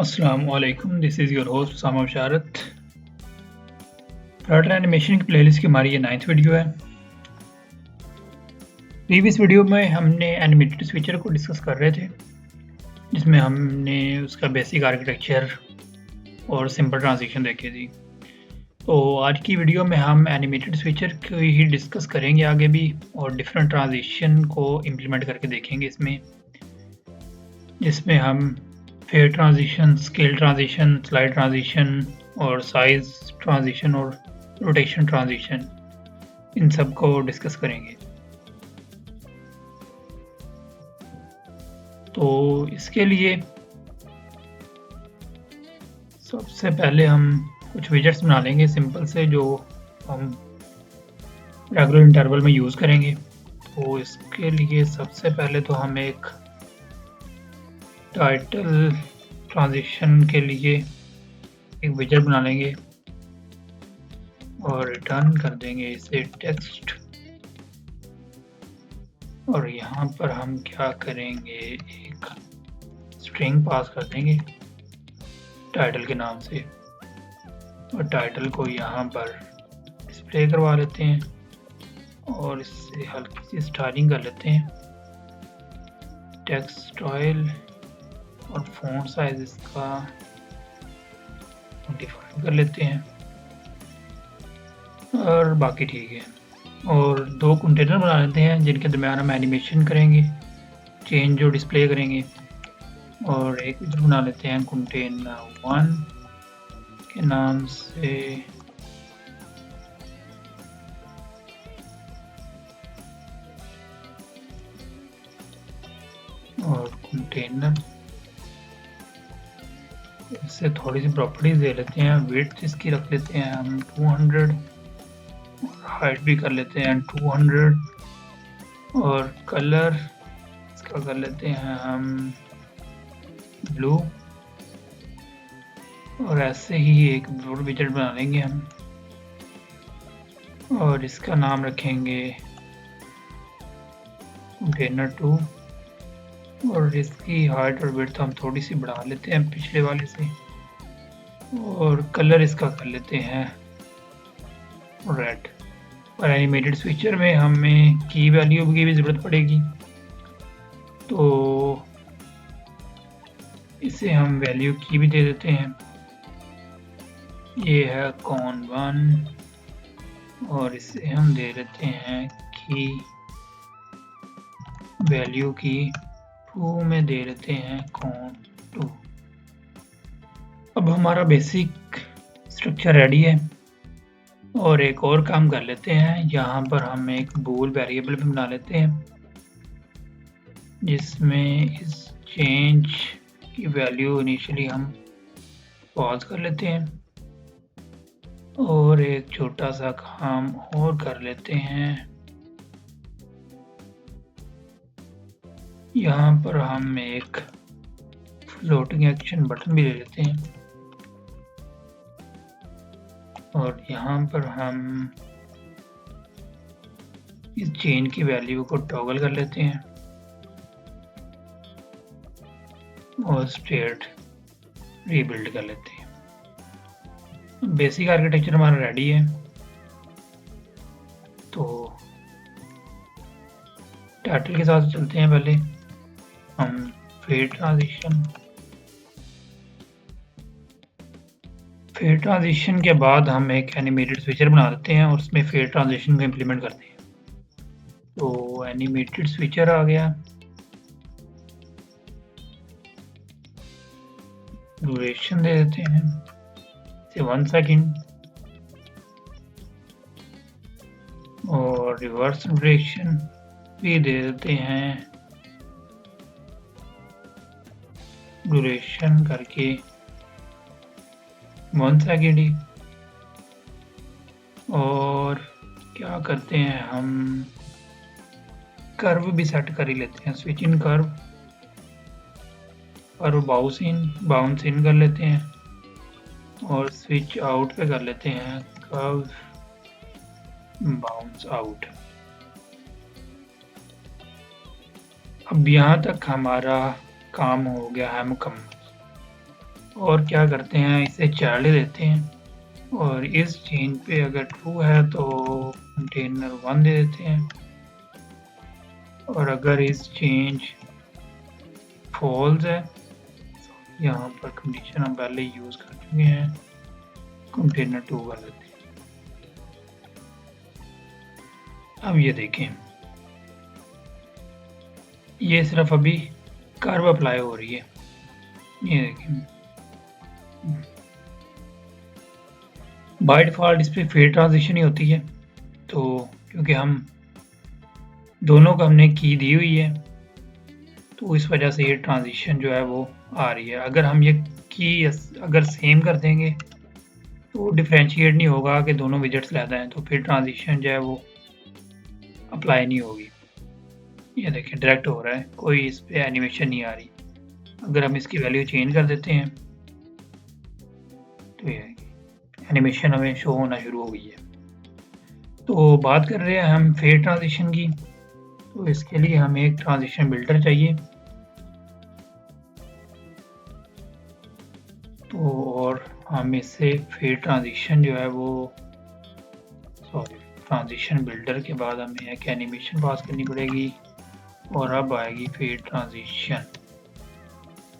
अस्सलामुअलैकुम, this is your host Usama Basharat. Flutter animation की playlist की हमारी ये 9th वीडियो है। प्रीवियस वीडियो में हमने एनिमेटेड स्विचर को डिस्कस कर रहे थे, जिसमें हमने उसका बेसिक आर्किटेक्चर और सिंपल ट्रांजिशन देखी थी। तो आज की वीडियो में हम एनिमेटेड स्विचर को ही डिस्कस करेंगे आगे भी, और डिफरेंट ट्रांजिशन को इम्प्लीमेंट करके देखेंगे इसमें, जिसमें हम fair transition, scale transition, slide transition और साइज ट्रांजिशन और रोटेशन ट्रांजिशन, इन सब को डिस्कस करेंगे। तो इसके लिए सबसे पहले हम कुछ विजेट्स बना लेंगे सिंपल से, जो हम रेगुलर इंटरवल में यूज़ करेंगे। तो इसके लिए सबसे पहले तो हम एक टाइटल ट्रांजिशन के लिए एक विजेट बना लेंगे और रिटर्न कर देंगे इसे टेक्स्ट। और यहाँ पर हम क्या करेंगे, एक स्ट्रिंग पास कर देंगे टाइटल के नाम से, और टाइटल को यहाँ पर डिस्प्ले करवा लेते हैं और इससे हल्की सी स्टाइलिंग कर लेते हैं, टेक्स्ट स्टाइल, और फ़ॉन्ट साइज इसका 25 कर लेते हैं, और बाकी ठीक है। और दो कंटेनर बना लेते हैं जिनके दरम्यान हम एनिमेशन करेंगे, चेंज जो डिस्प्ले करेंगे। और एक विजेट बना लेते हैं कंटेनर 1 के नाम से, और कंटेनर इससे थोड़ी सी प्रॉपर्टीज दे लेते हैं। विड्थ इसकी रख लेते हैं हम 200, और हाइट भी कर लेते हैं 200, और कलर इसका कर लेते हैं हम ब्लू। और ऐसे ही एक और विजेट बना लेंगे हम, और इसका नाम रखेंगे कंटेनर 2, और इसकी हाइट और विड्थ हम थोड़ी सी बढ़ा लेते हैं पिछले वाले से, और कलर इसका कर लेते हैं रेड। और एनिमेटेड स्विचर में हमें की वैल्यू की भी ज़रूरत पड़ेगी, तो इसे हम वैल्यू की भी दे देते हैं। ये है कॉन 1, और इसे हम दे देते हैं की वैल्यू की 2 में दे देते हैं कॉन 2। अब हमारा बेसिक स्ट्रक्चर रेडी है, और एक और काम कर लेते हैं। यहाँ पर हम एक बूल वेरिएबल भी बना लेते हैं, जिसमें इस चेंज की वैल्यू इनिशियली हम पॉज कर लेते हैं, और एक छोटा सा काम और कर लेते हैं। यहाँ पर हम एक फ्लोटिंग एक्शन बटन भी ले लेते हैं, और यहाँ पर हम इस चेन की वैल्यू को टॉगल कर लेते हैं, और स्टेट रीबिल्ड कर लेते हैं। बेसिक आर्किटेक्चर हमारा रेडी है। तो टाइटल के साथ चलते हैं। पहले हम फेड ट्रांजिशन के बाद हम एक एनिमेटेड स्विचर बना देते हैं और उसमें फेड ट्रांजिशन को इम्प्लीमेंट करते हैं। तो एनिमेटेड स्विचर आ गया, ड्यूरेशन दे देते हैं से 1 सेकेंड, और रिवर्स ड्यूरेशन भी दे देते हैं, ड्यूरेशन करके 1 सेकेंड ही। और क्या करते हैं, हम कर्व भी सेट कर ही लेते हैं, स्विच इन कर्व, और बाउंस इन कर लेते हैं, और स्विच आउट पे कर लेते हैं कर्व बाउंस आउट। अब यहाँ तक हमारा काम हो गया है मुकम्मल। और क्या करते हैं, इसे चार्ली देते हैं और इस चेंज पे अगर ट्रू है तो कंटेनर 1 दे देते हैं और अगर इस चेंज फॉल्स है, यहाँ पर कंडीशन हम पहले यूज कर चुके हैं, कंटेनर 2 कर देते हैं। अब ये देखें, ये सिर्फ अभी कर्व अप्लाई हो रही है, ये देखें बाय डिफ़ॉल्ट इस पे फेड ट्रांजिशन ही होती है, तो क्योंकि हम दोनों को हमने की दी हुई है तो इस वजह से ये ट्रांजिशन जो है वो आ रही है। अगर हम ये की अगर सेम कर देंगे तो डिफरेंशिएट नहीं होगा कि दोनों विजेट्स लेते हैं, तो फिर ट्रांजिशन जो है वो अप्लाई नहीं होगी। ये देखें डायरेक्ट हो रहा है, कोई इस पे एनिमेशन नहीं आ रही। अगर हम इसकी वैल्यू चेंज कर देते हैं तो ये एनिमेशन हमें शो होना शुरू हो गई है। तो बात कर रहे हैं हम फेड ट्रांजिशन की, तो इसके लिए हमें एक ट्रांजिशन बिल्डर चाहिए। तो और हम इससे फेड ट्रांजिशन जो है वो ट्रांजिशन बिल्डर के बाद हमें एक एनिमेशन पास करनी पड़ेगी और अब आएगी फेड ट्रांजिशन।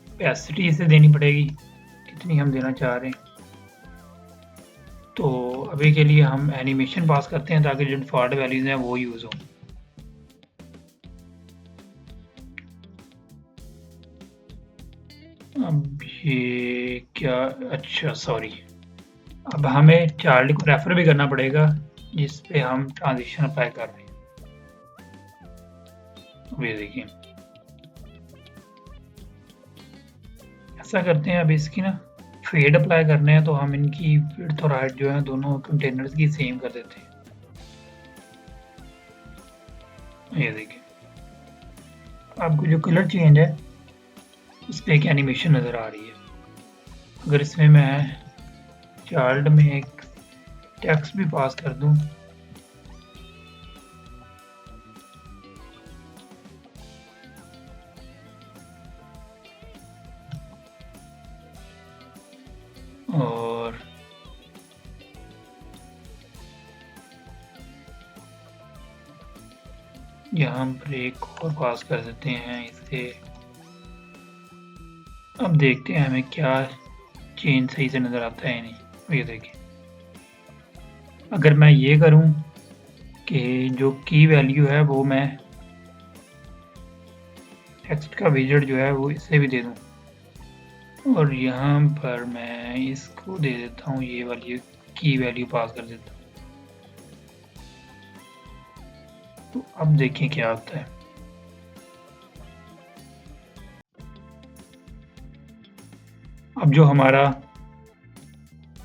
कैपेसिटी इसे देनी पड़ेगी, कितनी हम देना चाह रहे हैं। तो अभी के लिए हम एनिमेशन पास करते हैं ताकि जो डिफ़ॉल्ट वैल्यूज़ हैं वो यूज़ हो। अब ये क्या, अच्छा सॉरी, अब हमें चार्ली को रेफर भी करना पड़ेगा जिस पे हम ट्रांजिशन अप्लाई कर रहे हैं। ये देखिए ऐसा करते हैं, अब इसकी ना फेड अप्लाई करने हैं तो हम इनकी विड्थ और हाइट जो है दोनों कंटेनर्स की सेम कर देते हैं। ये देखिए आपको जो कलर चेंज है उस पर एक एनिमेशन नज़र आ रही है। अगर इसमें मैं चार्ल्ड में एक टेक्स्ट भी पास कर दूं और यहाँ पर एक और पास कर देते हैं इसे। अब देखते हैं हमें क्या चेंज सही से नज़र आता है नहीं। ये देखिए अगर मैं ये करूं कि जो की वैल्यू है वो मैं टेक्स्ट का विजेट जो है वो इसे भी दे दूं और यहाँ पर मैं इसको दे देता हूँ, ये वाली की वैल्यू पास कर देता हूँ। तो अब देखें क्या होता है। अब जो हमारा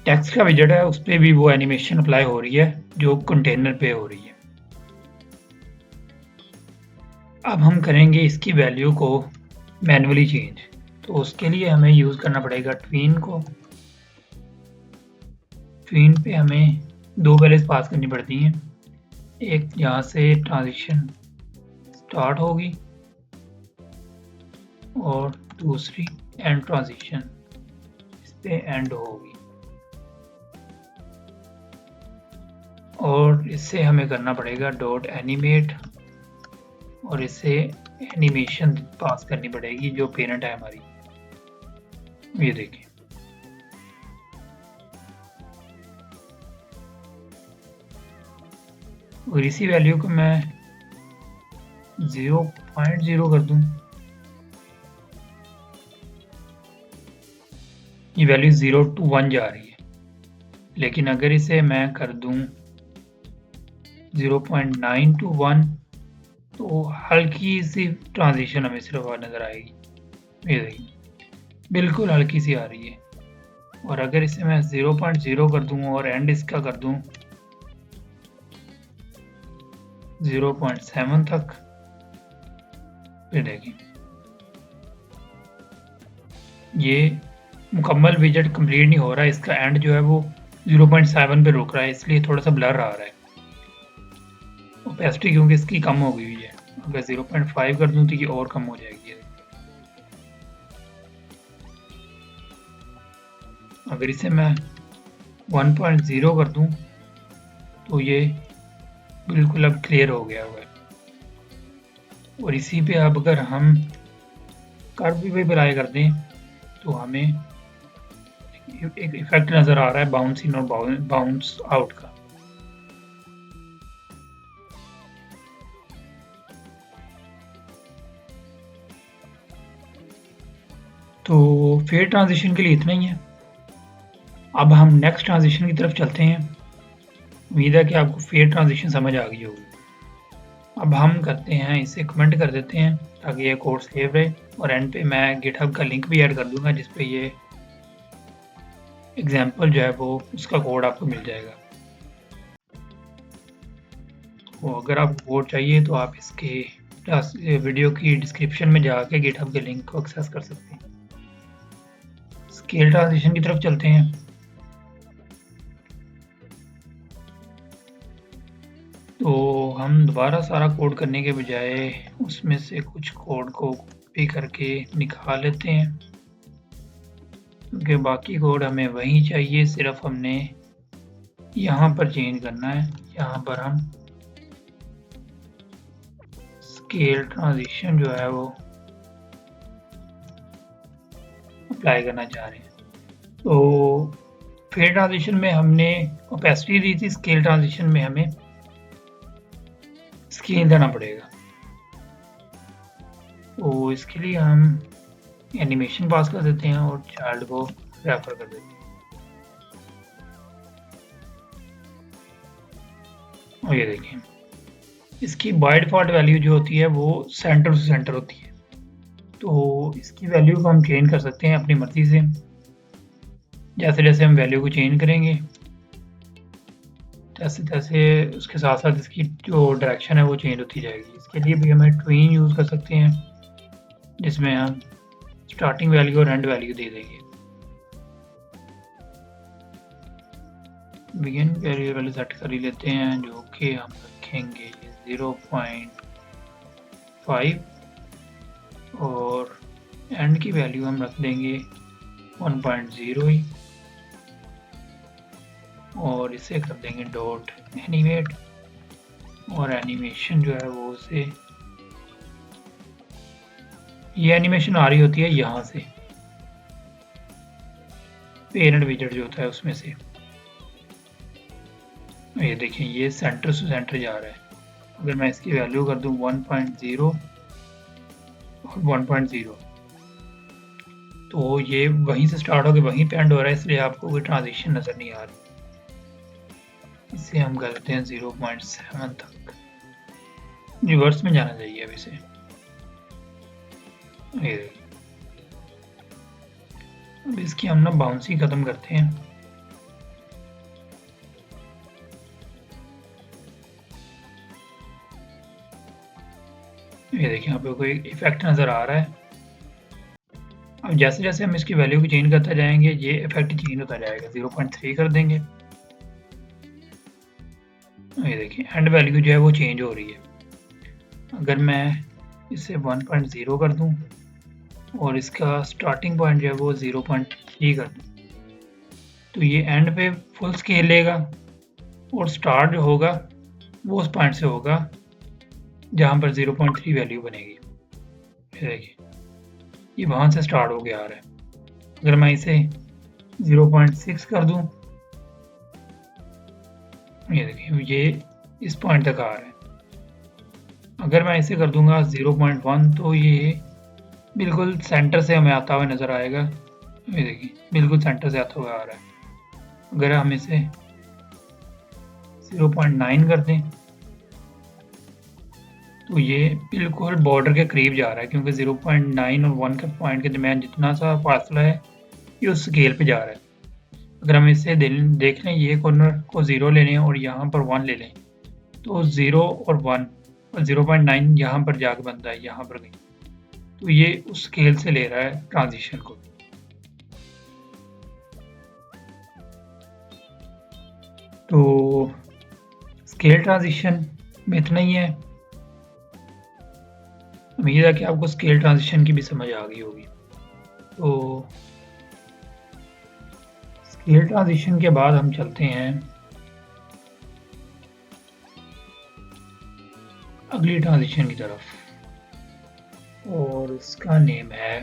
टेक्स्ट का विजेट है उस पर भी वो एनिमेशन अप्लाई हो रही है जो कंटेनर पे हो रही है। अब हम करेंगे इसकी वैल्यू को मैन्युअली चेंज, तो उसके लिए हमें यूज़ करना पड़ेगा ट्वीन को। ट्वीन पे हमें दो वैल्यूज पास करनी पड़ती हैं, एक यहाँ से ट्रांजिशन स्टार्ट होगी और दूसरी एंड ट्रांजिशन इस पे एंड होगी। और इससे हमें करना पड़ेगा डॉट एनिमेट और इसे एनिमेशन पास करनी पड़ेगी जो पेरेंट है हमारी। ये देखिए और इसी वैल्यू को मैं 0.0 कर दूं, ये वैल्यू 0 to 1 जा रही है। लेकिन अगर इसे मैं कर दूं 0.9 to 1 तो हल्की सी ट्रांजिशन हमें सिर्फ नज़र आएगी। ये देखिए बिल्कुल हल्की सी आ रही है। और अगर इसे मैं 0.0 कर दूं और एंड इसका कर दूं 0.7 तक, फिर देखिए ये मुकम्मल विजेट कंप्लीट नहीं हो रहा है, इसका एंड जो है वो 0.7 पे रुक रहा है, इसलिए थोड़ा सा ब्लर आ रहा है। ओपेसिटी क्योंकि इसकी कम हो गई हुई है, अगर 0.5 कर दूं तो ये और कम हो जाएगी। अगर इसे मैं 1.0 कर दूं तो ये बिल्कुल अब क्लियर हो गया हुआ है। और इसी पे अब अगर हम कर्व भी अप्लाई कर दें तो हमें एक इफेक्ट नज़र आ रहा है बाउंस इन और बाउंस आउट का। तो फेड ट्रांजिशन के लिए इतना ही है। अब हम नेक्स्ट ट्रांजिशन की तरफ चलते हैं। उम्मीद है कि आपको फेड ट्रांजिशन समझ आ गई होगी। अब हम करते हैं, इसे कमेंट कर देते हैं ताकि ये कोड सेव रहे, और एंड पे मैं गिटहब का लिंक भी ऐड कर दूंगा जिस पे ये एग्जाम्पल जो है वो उसका कोड आपको मिल जाएगा। तो अगर आपको कोड चाहिए तो आप इसके वीडियो की डिस्क्रिप्शन में जाके गिटहब के लिंक को एक्सेस कर सकते हैं। स्केल ट्रांजिशन की तरफ चलते हैं। तो हम दोबारा सारा कोड करने के बजाय उसमें से कुछ कोड को कॉपी करके निकाल लेते हैं, क्योंकि बाकी कोड हमें वही चाहिए, सिर्फ हमने यहाँ पर चेंज करना है। यहाँ पर हम स्केल ट्रांजिशन जो है वो अप्लाई करना चाह रहे हैं। तो फेड ट्रांजिशन में हमने ओपेसिटी दी थी, स्केल ट्रांजिशन में हमें स्केल देना पड़ेगा। तो इसके लिए हम एनिमेशन पास कर देते हैं और चाइल्ड को रेफर कर देते हैं। और ये देखें, इसकी बाय डिफॉल्ट वैल्यू जो होती है वो सेंटर से सेंटर होती है। तो इसकी वैल्यू को हम चेंज कर सकते हैं अपनी मर्जी से। जैसे जैसे हम वैल्यू को चेंज करेंगे तैसे तैसे उसके साथ साथ इसकी जो डायरेक्शन है वो चेंज होती जाएगी। इसके लिए भी हमें ट्वीन यूज़ कर सकते हैं, जिसमें हम स्टार्टिंग वैल्यू और एंड वैल्यू दे देंगे। बिगिन वेरिएबल सेट कर ही लेते हैं, जो कि हम रखेंगे 0.5 और एंड की वैल्यू हम रख देंगे 1.0 ही, और इसे कर देंगे डॉट एनिमेट, और एनिमेशन जो है वो उसे, ये एनिमेशन आ रही होती है यहाँ से, पेरेंट विजेट जो होता है उसमें से। ये देखें, ये सेंटर से सेंटर जा रहा है। अगर मैं इसकी वैल्यू कर दूं 1.0 और 1.0 तो ये वहीं से स्टार्ट होकर वहीं पे एंड हो रहा है, इसलिए आपको कोई ट्रांजिशन नज़र नहीं आ रही। इसे हम करते हैं 0.7 तक, रिवर्स में जाना चाहिए अब इसे। अब इसकी हम ना बाउंसी खत्म करते हैं। ये देखिए, यहाँ पे कोई इफेक्ट नज़र आ रहा है। अब जैसे जैसे हम इसकी वैल्यू को चेंज करते जाएंगे ये इफेक्ट चेंज होता जाएगा। 0.3 कर देंगे। ये देखिए, एंड वैल्यू जो है वो चेंज हो रही है। अगर मैं इसे 1.0 कर दूं और इसका स्टार्टिंग पॉइंट जो है वो 0.3 कर दूं तो ये एंड पे फुल स्केल लेगा, और स्टार्ट जो होगा वो उस पॉइंट से होगा जहाँ पर 0.3 वैल्यू बनेगी। ये देखिए, ये वहाँ से स्टार्ट हो गया आ रहा है। अगर मैं इसे 0.6 कर दूं, ये देखिए ये इस पॉइंट तक आ रहा है। अगर मैं इसे कर दूंगा 0.1 तो ये बिल्कुल सेंटर से हमें आता हुआ नज़र आएगा। ये देखिए, बिल्कुल सेंटर से आता हुआ आ रहा है। अगर हम इसे 0.9 कर दें तो ये बिल्कुल बॉर्डर के करीब जा रहा है, क्योंकि 0.9 और 1 के पॉइंट के दरमियान जितना सा फासला है ये उस स्केल पे जा रहा है। अगर हम इसे देख लें, ये कॉर्नर को 0 ले लें और यहाँ पर 1 ले लें तो 0 और 1 और 0.9 यहाँ पर जाके बनता है, यहाँ पर गई, तो ये उस स्केल से ले रहा है ट्रांजिशन को। तो स्केल ट्रांजिशन में इतना ही है। उम्मीद है कि आपको स्केल ट्रांजिशन की भी समझ आ गई होगी। तो स्केल ट्रांजिशन के बाद हम चलते हैं अगली ट्रांजिशन की तरफ और इसका नेम है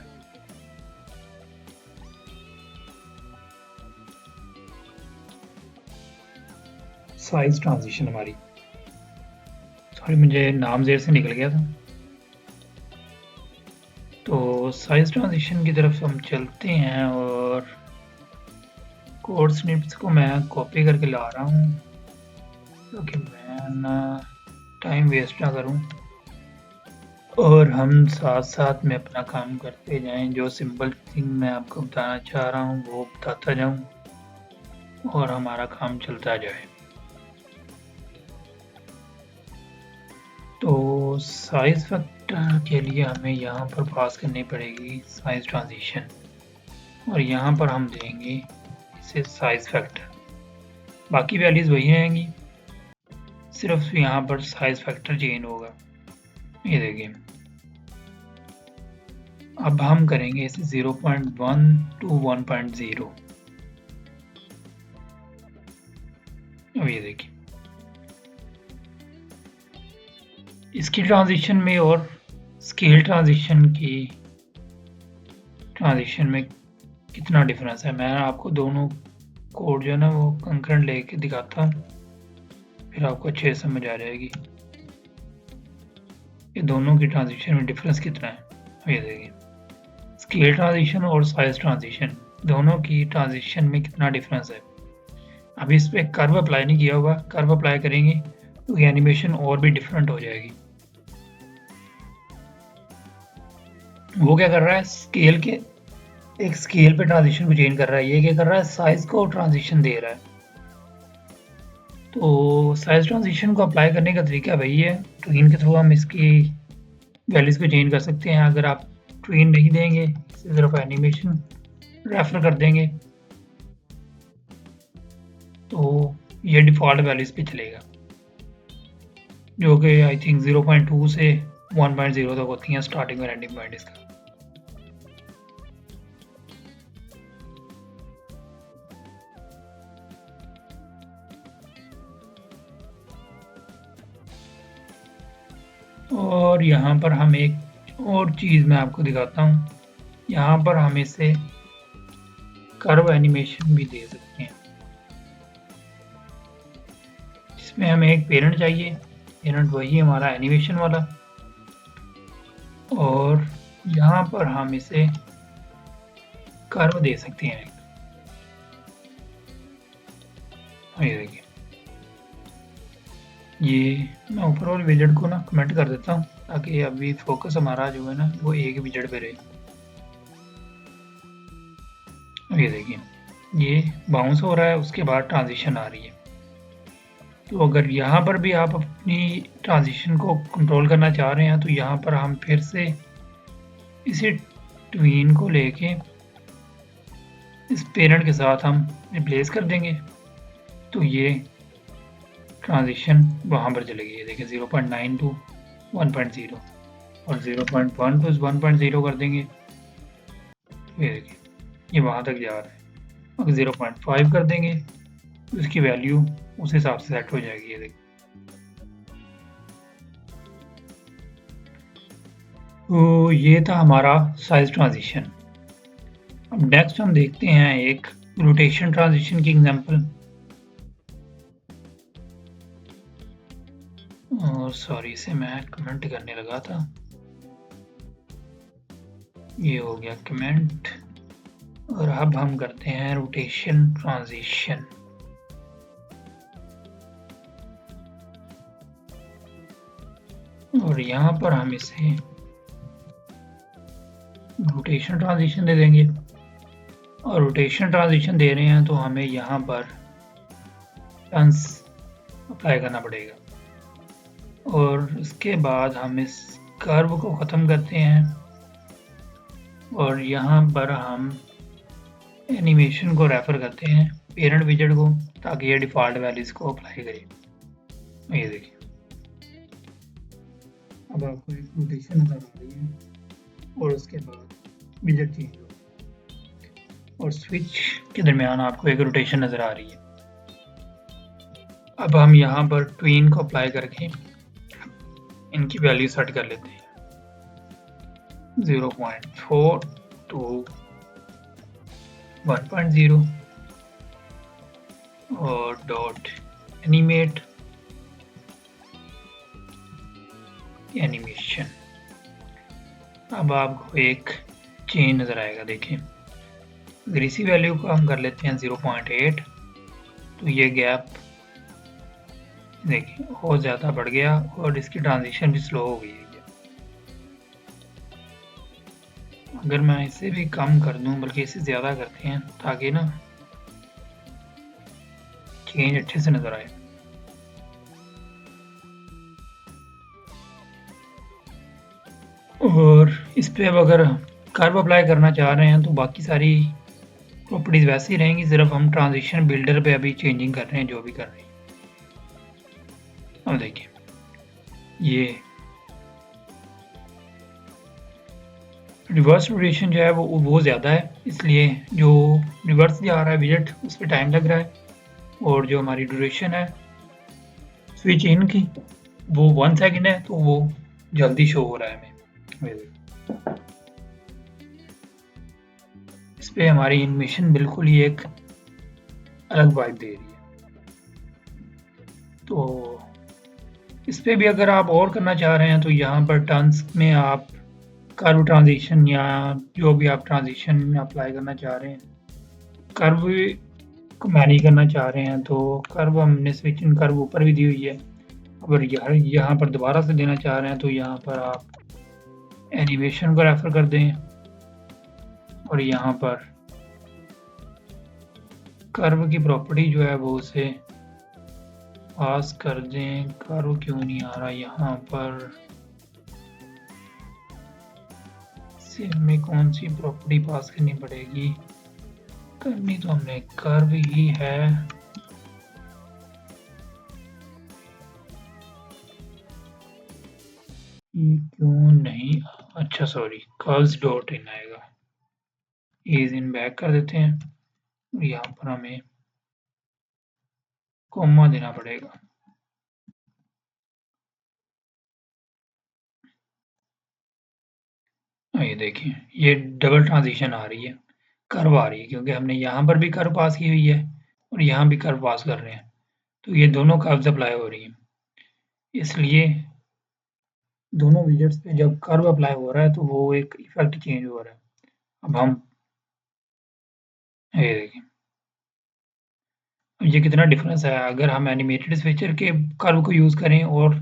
साइज ट्रांजिशन। हमारी सॉरी मुझे नाम ज़ेर से निकल गया था। तो साइज ट्रांजिशन की तरफ हम चलते हैं और कोड स्निप्स को मैं कॉपी करके ला रहा हूँ क्योंकि मैं ना टाइम वेस्ट ना करूँ और हम साथ साथ में अपना काम करते जाएं। जो सिंपल थिंग मैं आपको बताना चाह रहा हूँ वो बताता जाऊँ और हमारा काम चलता जाए। तो साइज फैक्टर के लिए हमें यहाँ पर पास करनी पड़ेगी साइज ट्रांजिशन और यहाँ पर हम देंगे इसे साइज फैक्टर। बाकी वैल्यूज वही रहेंगी, सिर्फ यहाँ पर साइज फैक्टर चेंज होगा। ये देखिए अब हम करेंगे इसे 0.1 to 1.0। अब ये देखिए इसकी ट्रांजिशन में और स्केल ट्रांजिशन में कितना डिफरेंस है। मैं आपको दोनों कोड जो है ना वो कंकरेंट लेके दिखाता हूँ, फिर आपको अच्छे से समझ आ जाएगी ये दोनों की ट्रांजिशन में डिफरेंस कितना है। ये देखिए स्केल ट्रांजिशन और साइज ट्रांजिशन दोनों की ट्रांजिशन में कितना डिफरेंस है। अभी इस पर कर्व अप्लाई नहीं किया हुआ, कर्व अप्लाई करेंगे तो एनिमेशन और भी डिफरेंट हो जाएगी। वो क्या कर रहा है स्केल के एक स्केल पे ट्रांजिशन को चेंज कर रहा है, ये क्या कर रहा है साइज को ट्रांजिशन दे रहा है। तो साइज ट्रांजिशन को अप्लाई करने का तरीका वही है, ट्वीन के थ्रू हम इसकी वैल्यूज को चेंज कर सकते हैं। अगर आप ट्वीन नहीं देंगे सिर्फ एनिमेशन रेफर कर देंगे तो ये डिफ़ॉल्ट वैल्यूज पे चलेगा जो कि आई थिंक 0.2 से 1.0 तक होती हैं स्टार्टिंग और एंडिंग पॉइंट इसका। और यहाँ पर हम एक और चीज़ मैं आपको दिखाता हूँ, यहाँ पर हम इसे कर्व एनिमेशन भी दे सकते हैं जिसमें हमें एक पेरेंट चाहिए, पेरेंट वही हमारा एनिमेशन वाला, और यहाँ पर हम इसे कर्व दे सकते हैं। ये देखिए ये मैं ऊपर वाले विजेट को ना कमेंट कर देता हूँ ताकि अभी फोकस हमारा जो है ना वो एक विजेट पे रहे। ये देखिए ये बाउंस हो रहा है, उसके बाद ट्रांजिशन आ रही है। तो अगर यहाँ पर भी आप अपनी ट्रांजिशन को कंट्रोल करना चाह रहे हैं तो यहाँ पर हम फिर से इसी ट्वीन को लेके इस पेरेंट के साथ हम रिप्लेस कर देंगे तो ये ट्रांजिशन वहाँ पर चलेगी। ये देखिए 0.9 to 1.0 और 0.1 to 1.0 कर देंगे। ये देखिए ये वहाँ तक जा रहा है। अगर 0.5 कर देंगे तो इसकी वैल्यू उस हिसाब से सेट हो जाएगी। ये देखिए तो ये था हमारा साइज ट्रांजिशन। अब नेक्स्ट हम देखते हैं एक रोटेशन ट्रांजिशन की एग्जांपल। और सॉरी इसे मैं कमेंट करने लगा था, ये हो गया कमेंट। और अब हम करते हैं रोटेशन ट्रांजिशन। और यहाँ पर हम इसे रोटेशन ट्रांजिशन दे देंगे और रोटेशन ट्रांजिशन दे रहे हैं तो हमें यहाँ पर टर्न्स अप्लाई करना पड़ेगा और उसके बाद हम इस कर्व को ख़त्म करते हैं और यहाँ पर हम एनिमेशन को रेफर करते हैं पेरेंट विजेट को ताकि ये डिफ़ॉल्ट वैल्यूज़ को अप्लाई करे। ये देखिए अब आपको एक रोटेशन नज़र आ रही है और उसके बाद विजेट चेंज हो और स्विच के दरमियान आपको एक रोटेशन नज़र आ रही है। अब हम यहाँ पर ट्वीन को अप्लाई करके इनकी वैल्यू सेट कर लेते हैं 0.4 to 1.0 और डॉट एनिमेट एनिमेशन। अब आपको एक चेंज नज़र आएगा, देखें। अगर इसी वैल्यू को हम कर लेते हैं 0.8 तो ये गैप देखिए बहुत ज़्यादा बढ़ गया और इसकी ट्रांजिशन भी स्लो हो गई है। अगर मैं इसे भी कम कर दूं, बल्कि इसे ज़्यादा करते हैं ताकि ना चेंज अच्छे से नज़र आए। और इस पे अब अगर कर्व अप्लाई करना चाह रहे हैं तो बाकी सारी प्रॉपर्टीज़ वैसे ही रहेंगी, सिर्फ हम ट्रांजिशन बिल्डर पे अभी चेंजिंग कर रहे हैं जो भी कर रहे हैं। अब देखिए ये रिवर्स रोटेशन जो है वो ज़्यादा है, इसलिए जो रिवर्स जा रहा है विजेट उस पर टाइम लग रहा है, और जो हमारी ड्यूरेशन है स्विच इन की वो 1 सेकंड है, तो वो जल्दी शो हो रहा है हमें। इस पे हमारी एनिमेशन बिल्कुल ही एक अलग वाइब दे रही है। तो इस पे भी अगर आप और करना चाह रहे हैं तो यहाँ पर टर्न्स में आप कर्व ट्रांजिशन या जो भी आप ट्रांजिशन अप्लाई करना चाह रहे हैं, कर्व को मैनेज करना चाह रहे हैं तो कर्व हमने स्विच इन कर्व ऊपर भी दी हुई है। अगर यहाँ पर दोबारा से देना चाह रहे हैं तो यहाँ पर आप एनिमेशन को रेफर कर दें और यहाँ पर कर्व की प्रॉपर्टी जो है वो उसे पास कर दें। कर्व क्यों नहीं आ रहा यहाँ पर, से हमें कौन सी प्रॉपर्टी पास करनी पड़ेगी? करनी तो हमने कर्व ही है। ये क्यों नहीं, अच्छा सॉरी, कर्व्स डॉट इन आएगा। इज इन बैक कर देते हैं और यहाँ पर हमें कॉमा देना पड़ेगा। ये देखिए ये डबल ट्रांजिशन आ रही है, कर्व आ रही है, क्योंकि हमने यहाँ पर भी कर्व पास की हुई है और यहाँ भी कर्व पास कर रहे हैं, तो ये दोनों कर्व्स अप्लाई हो रही हैं। इसलिए दोनों विजेट्स पे जब कर्व अप्लाई हो रहा है तो वो एक इफेक्ट चेंज हो रहा है। अब हम ये देखें ये कितना डिफरेंस है। अगर हम एनिमेटेड स्विचर के कर्व को यूज़ करें और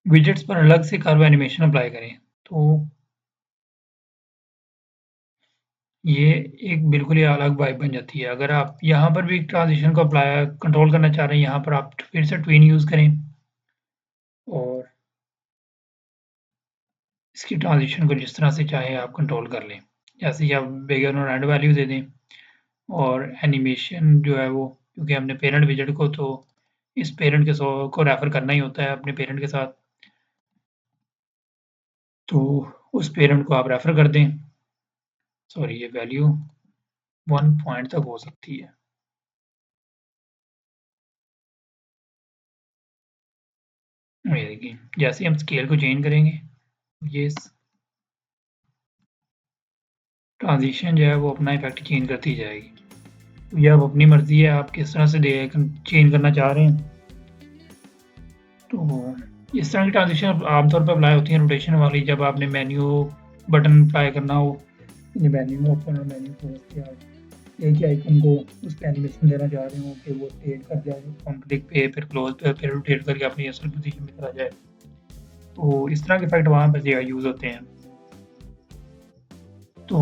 विजेट्स पर अलग से कर्व एनिमेशन अप्लाई करें तो ये एक बिल्कुल ही अलग वाइब बन जाती है। अगर आप यहाँ पर भी ट्रांजिशन को अप्लाई कंट्रोल करना चाह रहे हैं, यहाँ पर आप फिर से ट्वीन यूज़ करें और इसकी ट्रांजिशन को जिस तरह से चाहे आप कंट्रोल कर लें। जैसे कि आप बिगिन और एंड वैल्यू दे दें और एनिमेशन जो है वो, क्योंकि हमने पेरेंट विजेट को तो इस पेरेंट के को रेफर करना ही होता है अपने पेरेंट के साथ, तो उस पेरेंट को आप रेफर कर दें। सॉरी, ये वैल्यू 1 पॉइंट तक हो सकती है। ये देखिए जैसे हम स्केल को चेंज करेंगे ये ट्रांजिशन जो है वो अपना इफेक्ट चेंज करती जाएगी। तो ये अब अपनी मर्जी है आप किस तरह से चेंज करना चाह रहे हैं। तो इस तरह की ट्रांजिशन आमतौर पर अप्लाई होती है रोटेशन वाली, जब आपने मेन्यू बटन अप्लाई करना हो, ये मेन्यू ओपन और मेन्यू क्लोज किया, एक ही आइकन को उस पर एनिमेशन देना चाह रहे हो कि वो रोटेट कर जाए होम क्लिक पे, फिर क्लोज पे, फिर रोटेट करके अपनी असल पोजीशन में चला जाए। तो इस तरह के इफेक्ट वहाँ पर यूज़ होते हैं। तो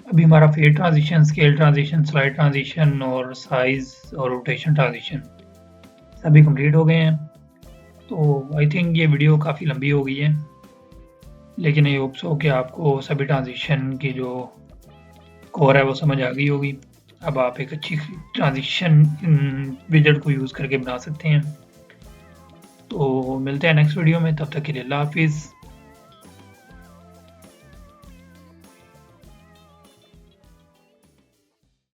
अभी हमारा fade transition, scale transition, slide transition और साइज और रोटेशन ट्रांजिशन सभी कंप्लीट हो गए हैं। तो आई थिंक ये वीडियो काफ़ी लंबी हो गई है, लेकिन आई होप सो कि आपको सभी ट्रांजिशन की जो कोर है वो समझ आ गई होगी। अब आप एक अच्छी ट्रांजिशन विजेट को यूज़ करके बना सकते हैं। तो मिलते हैं नेक्स्ट वीडियो में, तब तक के लिए अल्लाह हाफिज़।